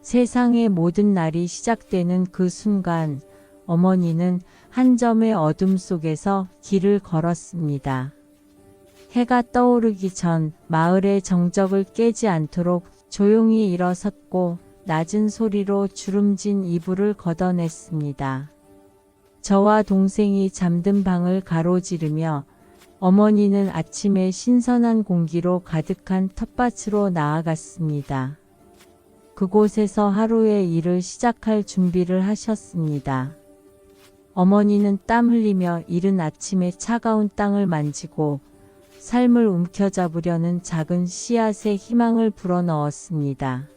세상의 모든 날이 시작되는 그 순간 어머니는 한 점의 어둠 속에서 길을 걸었습니다. 해가 떠오르기 전 마을의 정적을 깨지 않도록 조용히 일어섰고 낮은 소리로 주름진 이불을 걷어냈습니다. 저와 동생이 잠든 방을 가로지르며 어머니는 아침에 신선한 공기로 가득한 텃밭으로 나아갔습니다. 그곳에서 하루의 일을 시작할 준비를 하셨습니다. 어머니는 땀 흘리며 이른 아침에 차가운 땅을 만지고 삶을 움켜잡으려는 작은 씨앗에 희망을 불어넣었습니다.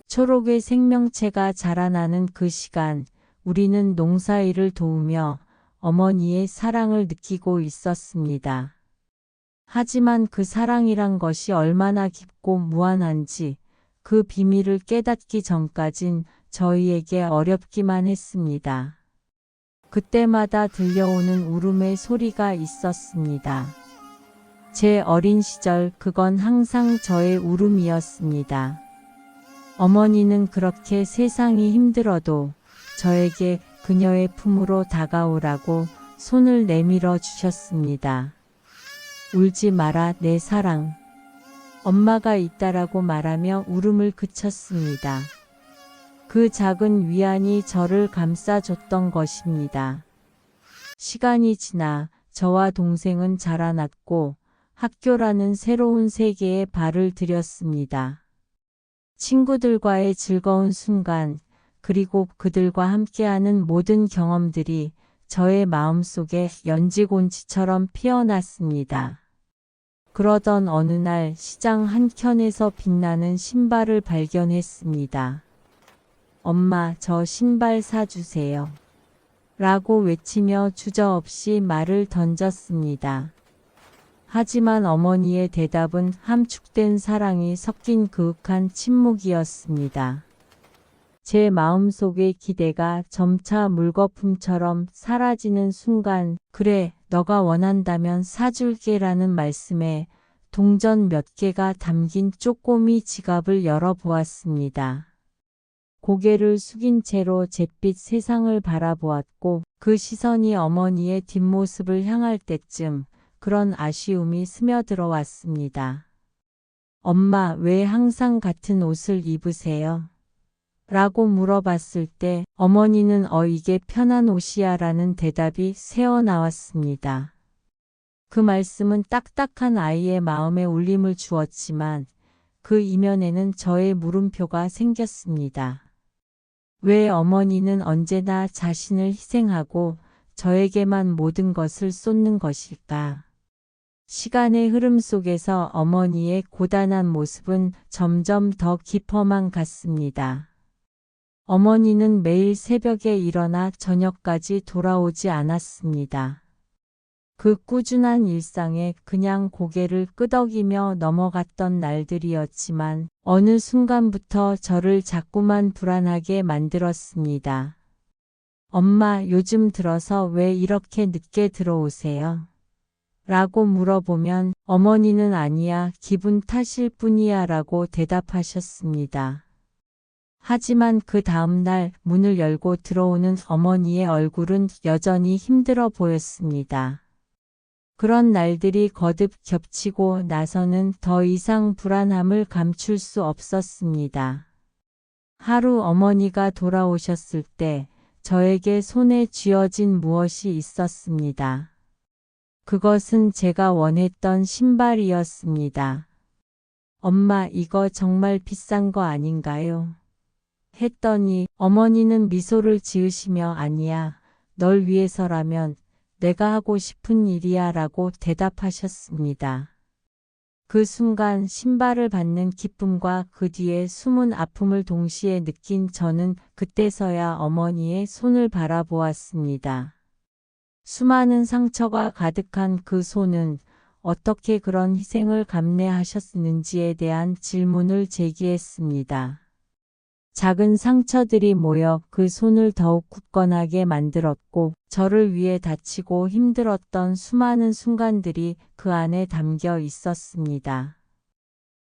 초록의 생명체가 자라나는 그 시간, 우리는 농사일을 도우며 어머니의 사랑을 느끼고 있었습니다. 하지만 그 사랑이란 것이 얼마나 깊고 무한한지 그 비밀을 깨닫기 전까진 저희에게 어렵기만 했습니다. 그때마다 들려오는 울음의 소리가 있었습니다. 제 어린 시절 그건 항상 저의 울음이었습니다. 어머니는 그렇게 세상이 힘들어도 저에게 그녀의 품으로 다가오라고 손을 내밀어 주셨습니다. 울지 마라 내 사랑. 엄마가 있다라고 말하며 울음을 그쳤습니다. 그 작은 위안이 저를 감싸줬던 것입니다. 시간이 지나 저와 동생은 자라났고 학교라는 새로운 세계에 발을 들였습니다. 친구들과의 즐거운 순간, 그리고 그들과 함께하는 모든 경험들이 저의 마음속에 연지곤지처럼 피어났습니다. 그러던 어느 날 시장 한켠에서 빛나는 신발을 발견했습니다. 엄마, 저 신발 사주세요. 라고 외치며 주저없이 말을 던졌습니다. 하지만 어머니의 대답은 함축된 사랑이 섞인 그윽한 침묵이었습니다. 제 마음속의 기대가 점차 물거품처럼 사라지는 순간, 그래, 너가 원한다면 사줄게라는 말씀에 동전 몇 개가 담긴 쪼꼬미 지갑을 열어보았습니다. 고개를 숙인 채로 잿빛 세상을 바라보았고 그 시선이 어머니의 뒷모습을 향할 때쯤 그런 아쉬움이 스며들어 왔습니다. 엄마, 왜 항상 같은 옷을 입으세요? 라고 물어봤을 때 어머니는 이게 편한 옷이야 라는 대답이 새어나왔습니다. 그 말씀은 딱딱한 아이의 마음에 울림을 주었지만 그 이면에는 저의 물음표가 생겼습니다. 왜 어머니는 언제나 자신을 희생하고 저에게만 모든 것을 쏟는 것일까? 시간의 흐름 속에서 어머니의 고단한 모습은 점점 더 깊어만 갔습니다. 어머니는 매일 새벽에 일어나 저녁까지 돌아오지 않았습니다. 그 꾸준한 일상에 그냥 고개를 끄덕이며 넘어갔던 날들이었지만 어느 순간부터 저를 자꾸만 불안하게 만들었습니다. 엄마, 요즘 들어서 왜 이렇게 늦게 들어오세요? 라고 물어보면 어머니는 아니야, 기분 탓일 뿐이야 라고 대답하셨습니다. 하지만 그 다음날 문을 열고 들어오는 어머니의 얼굴은 여전히 힘들어 보였습니다. 그런 날들이 거듭 겹치고 나서는 더 이상 불안함을 감출 수 없었습니다. 하루 어머니가 돌아오셨을 때 저에게 손에 쥐어진 무엇이 있었습니다. 그것은 제가 원했던 신발이었습니다. 엄마, 이거 정말 비싼 거 아닌가요? 했더니 어머니는 미소를 지으시며 아니야, 널 위해서라면 내가 하고 싶은 일이야 라고 대답하셨습니다. 그 순간 신발을 받는 기쁨과 그 뒤에 숨은 아픔을 동시에 느낀 저는 그때서야 어머니의 손을 바라보았습니다. 수많은 상처가 가득한 그 손은 어떻게 그런 희생을 감내하셨는지에 대한 질문을 제기했습니다. 작은 상처들이 모여 그 손을 더욱 굳건하게 만들었고 저를 위해 다치고 힘들었던 수많은 순간들이 그 안에 담겨 있었습니다.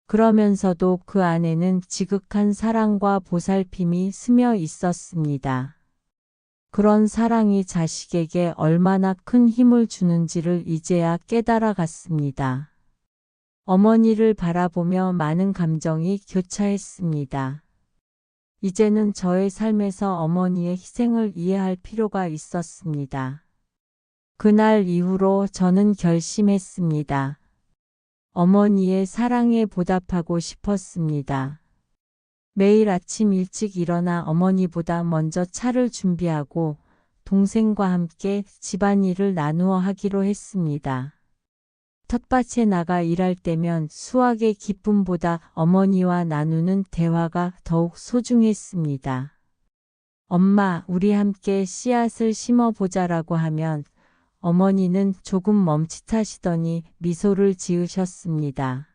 그러면서도 그 안에는 지극한 사랑과 보살핌이 스며 있었습니다. 그런 사랑이 자식에게 얼마나 큰 힘을 주는지를 이제야 깨달아 갔습니다. 어머니를 바라보며 많은 감정이 교차했습니다. 이제는 저의 삶에서 어머니의 희생을 이해할 필요가 있었습니다. 그날 이후로 저는 결심했습니다. 어머니의 사랑에 보답하고 싶었습니다. 매일 아침 일찍 일어나 어머니보다 먼저 차를 준비하고 동생과 함께 집안일을 나누어 하기로 했습니다. 텃밭에 나가 일할 때면 수확의 기쁨보다 어머니와 나누는 대화가 더욱 소중했습니다. 엄마, 우리 함께 씨앗을 심어보자라고 하면 어머니는 조금 멈칫하시더니 미소를 지으셨습니다.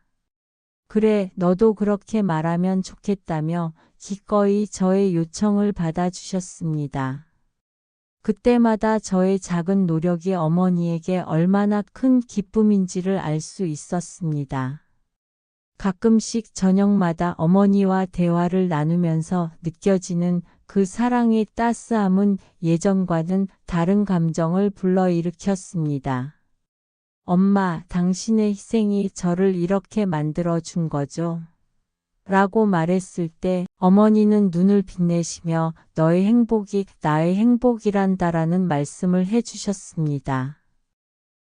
그래, 너도 그렇게 말하면 좋겠다며 기꺼이 저의 요청을 받아주셨습니다. 그때마다 저의 작은 노력이 어머니에게 얼마나 큰 기쁨인지를 알 수 있었습니다. 가끔씩 저녁마다 어머니와 대화를 나누면서 느껴지는 그 사랑의 따스함은 예전과는 다른 감정을 불러일으켰습니다. 엄마, 당신의 희생이 저를 이렇게 만들어 준 거죠. 라고 말했을 때 어머니는 눈을 빛내시며 너의 행복이 나의 행복이란다라는 말씀을 해주셨습니다.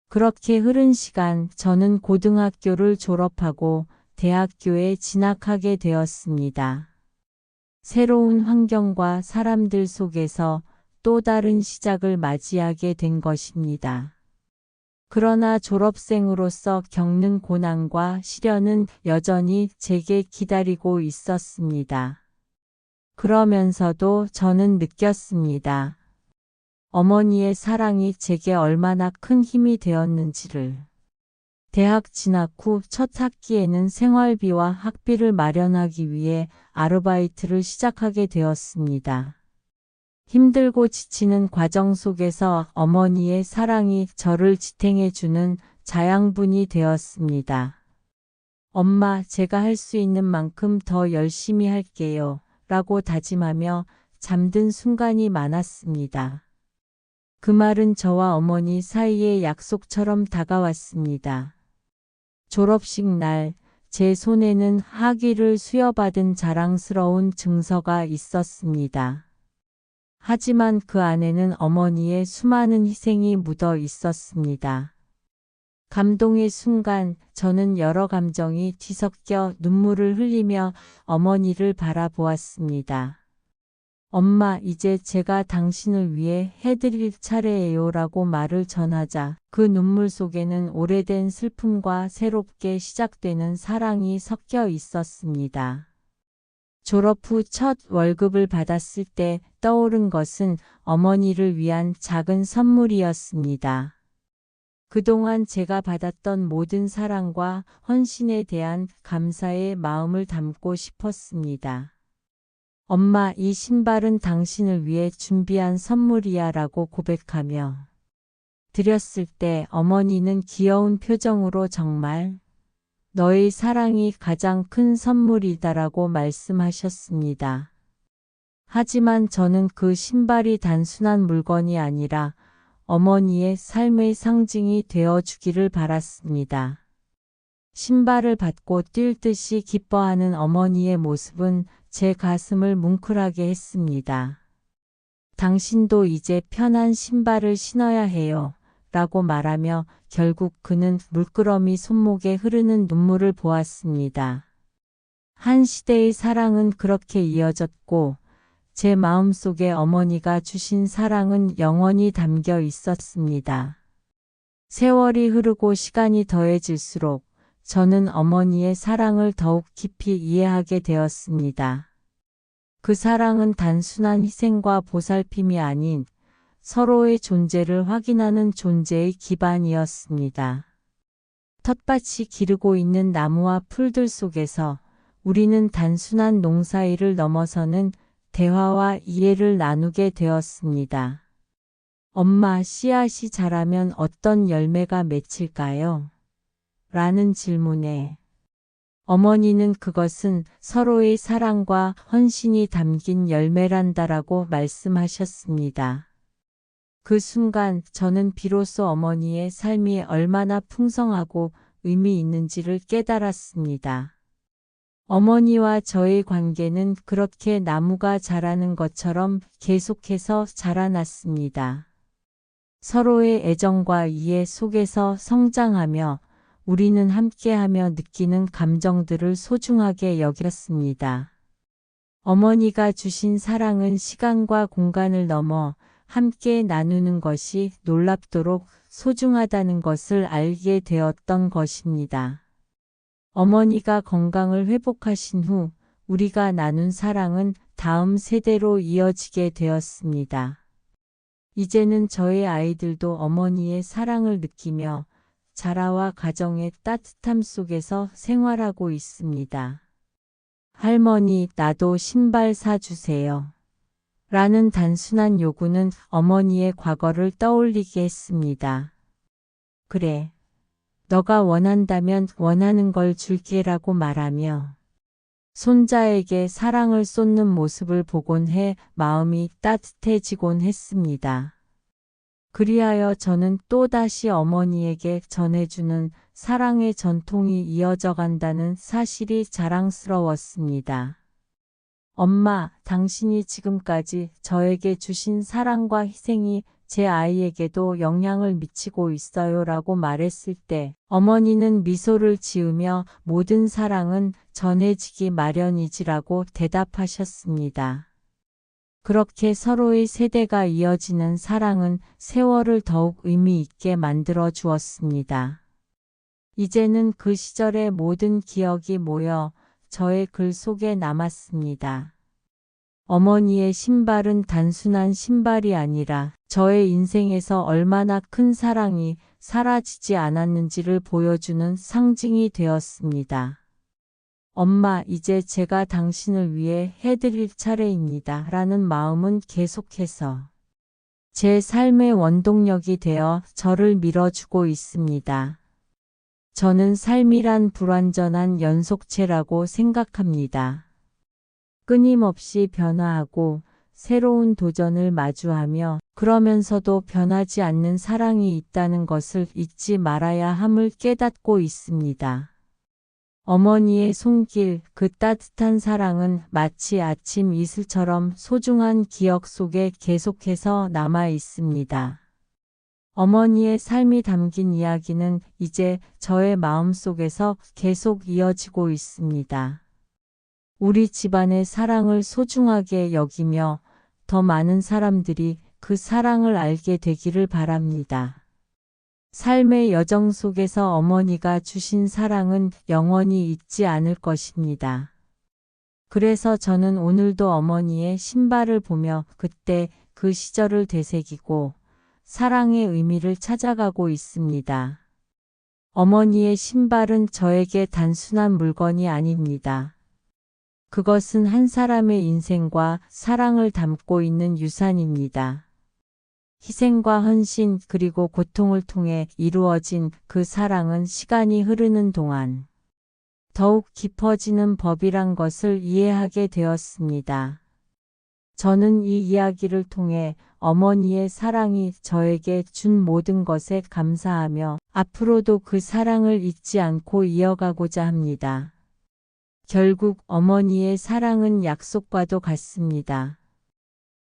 그렇게 흐른 시간 저는 고등학교를 졸업하고 대학교에 진학하게 되었습니다. 새로운 환경과 사람들 속에서 또 다른 시작을 맞이하게 된 것입니다. 그러나 졸업생으로서 겪는 고난과 시련은 여전히 제게 기다리고 있었습니다. 그러면서도 저는 느꼈습니다. 어머니의 사랑이 제게 얼마나 큰 힘이 되었는지를. 대학 진학 후 첫 학기에는 생활비와 학비를 마련하기 위해 아르바이트를 시작하게 되었습니다. 힘들고 지치는 과정 속에서 어머니의 사랑이 저를 지탱해주는 자양분이 되었습니다. 엄마, 제가 할 수 있는 만큼 더 열심히 할게요. 라고 다짐하며 잠든 순간이 많았습니다. 그 말은 저와 어머니 사이의 약속처럼 다가왔습니다. 졸업식 날, 제 손에는 학위를 수여받은 자랑스러운 증서가 있었습니다. 하지만 그 안에는 어머니의 수많은 희생이 묻어 있었습니다. 감동의 순간 저는 여러 감정이 뒤섞여 눈물을 흘리며 어머니를 바라보았습니다. 엄마, 이제 제가 당신을 위해 해드릴 차례예요 라고 말을 전하자 그 눈물 속에는 오래된 슬픔과 새롭게 시작되는 사랑이 섞여 있었습니다. 졸업 후 첫 월급을 받았을 때 떠오른 것은 어머니를 위한 작은 선물이었습니다. 그동안 제가 받았던 모든 사랑과 헌신에 대한 감사의 마음을 담고 싶었습니다. 엄마, 이 신발은 당신을 위해 준비한 선물이야 라고 고백하며 드렸을 때 어머니는 귀여운 표정으로 정말 너의 사랑이 가장 큰 선물이다라고 말씀하셨습니다. 하지만 저는 그 신발이 단순한 물건이 아니라 어머니의 삶의 상징이 되어주기를 바랐습니다. 신발을 받고 뛸 듯이 기뻐하는 어머니의 모습은 제 가슴을 뭉클하게 했습니다. 당신도 이제 편한 신발을 신어야 해요. 라고 말하며 결국 그는 물끄러미 손목에 흐르는 눈물을 보았습니다. 한 시대의 사랑은 그렇게 이어졌고 제 마음속에 어머니가 주신 사랑은 영원히 담겨 있었습니다. 세월이 흐르고 시간이 더해질수록 저는 어머니의 사랑을 더욱 깊이 이해하게 되었습니다. 그 사랑은 단순한 희생과 보살핌이 아닌 서로의 존재를 확인하는 존재의 기반이었습니다. 텃밭이 기르고 있는 나무와 풀들 속에서 우리는 단순한 농사일을 넘어서는 대화와 이해를 나누게 되었습니다. 엄마, 씨앗이 자라면 어떤 열매가 맺힐까요? 라는 질문에 어머니는 그것은 서로의 사랑과 헌신이 담긴 열매란다라고 말씀하셨습니다. 그 순간 저는 비로소 어머니의 삶이 얼마나 풍성하고 의미 있는지를 깨달았습니다. 어머니와 저의 관계는 그렇게 나무가 자라는 것처럼 계속해서 자라났습니다. 서로의 애정과 이해 속에서 성장하며 우리는 함께하며 느끼는 감정들을 소중하게 여겼습니다. 어머니가 주신 사랑은 시간과 공간을 넘어 함께 나누는 것이 놀랍도록 소중하다는 것을 알게 되었던 것입니다. 어머니가 건강을 회복하신 후 우리가 나눈 사랑은 다음 세대로 이어지게 되었습니다. 이제는 저의 아이들도 어머니의 사랑을 느끼며 자라와 가정의 따뜻함 속에서 생활하고 있습니다. 할머니, 나도 신발 사주세요. 라는 단순한 요구는 어머니의 과거를 떠올리게 했습니다. 그래. 너가 원한다면 원하는 걸 줄게라고 말하며 손자에게 사랑을 쏟는 모습을 보곤 해 마음이 따뜻해지곤 했습니다. 그리하여 저는 또다시 어머니에게 전해주는 사랑의 전통이 이어져 간다는 사실이 자랑스러웠습니다. 엄마, 당신이 지금까지 저에게 주신 사랑과 희생이 제 아이에게도 영향을 미치고 있어요 라고 말했을 때 어머니는 미소를 지으며 모든 사랑은 전해지기 마련이지라고 대답하셨습니다. 그렇게 서로의 세대가 이어지는 사랑은 세월을 더욱 의미 있게 만들어 주었습니다. 이제는 그 시절의 모든 기억이 모여 저의 글 속에 남았습니다. 어머니의 신발은 단순한 신발이 아니라 저의 인생에서 얼마나 큰 사랑이 사라지지 않았는지를 보여주는 상징이 되었습니다. 엄마, 이제 제가 당신을 위해 해드릴 차례입니다. 라는 마음은 계속해서 제 삶의 원동력이 되어 저를 밀어주고 있습니다. 저는 삶이란 불완전한 연속체라고 생각합니다. 끊임없이 변화하고 새로운 도전을 마주하며 그러면서도 변하지 않는 사랑이 있다는 것을 잊지 말아야 함을 깨닫고 있습니다. 어머니의 손길, 그 따뜻한 사랑은 마치 아침 이슬처럼 소중한 기억 속에 계속해서 남아 있습니다. 어머니의 삶이 담긴 이야기는 이제 저의 마음속에서 계속 이어지고 있습니다. 우리 집안의 사랑을 소중하게 여기며 더 많은 사람들이 그 사랑을 알게 되기를 바랍니다. 삶의 여정 속에서 어머니가 주신 사랑은 영원히 잊지 않을 것입니다. 그래서 저는 오늘도 어머니의 신발을 보며 그때 그 시절을 되새기고 사랑의 의미를 찾아가고 있습니다. 어머니의 신발은 저에게 단순한 물건이 아닙니다. 그것은 한 사람의 인생과 사랑을 담고 있는 유산입니다. 희생과 헌신 그리고 고통을 통해 이루어진 그 사랑은 시간이 흐르는 동안 더욱 깊어지는 법이란 것을 이해하게 되었습니다. 저는 이 이야기를 통해 어머니의 사랑이 저에게 준 모든 것에 감사하며 앞으로도 그 사랑을 잊지 않고 이어가고자 합니다. 결국 어머니의 사랑은 약속과도 같습니다.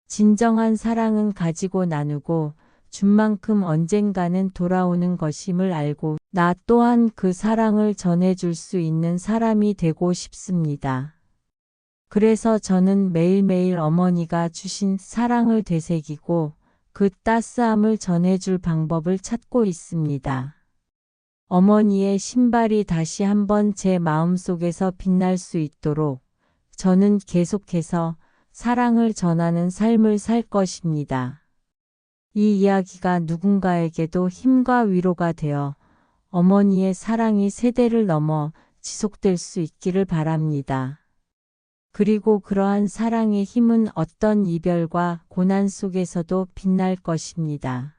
진정한 사랑은 가지고 나누고 준 만큼 언젠가는 돌아오는 것임을 알고 나 또한 그 사랑을 전해줄 수 있는 사람이 되고 싶습니다. 그래서 저는 매일매일 어머니가 주신 사랑을 되새기고 그 따스함을 전해줄 방법을 찾고 있습니다. 어머니의 신발이 다시 한번 제 마음속에서 빛날 수 있도록 저는 계속해서 사랑을 전하는 삶을 살 것입니다. 이 이야기가 누군가에게도 힘과 위로가 되어 어머니의 사랑이 세대를 넘어 지속될 수 있기를 바랍니다. 그리고 그러한 사랑의 힘은 어떤 이별과 고난 속에서도 빛날 것입니다.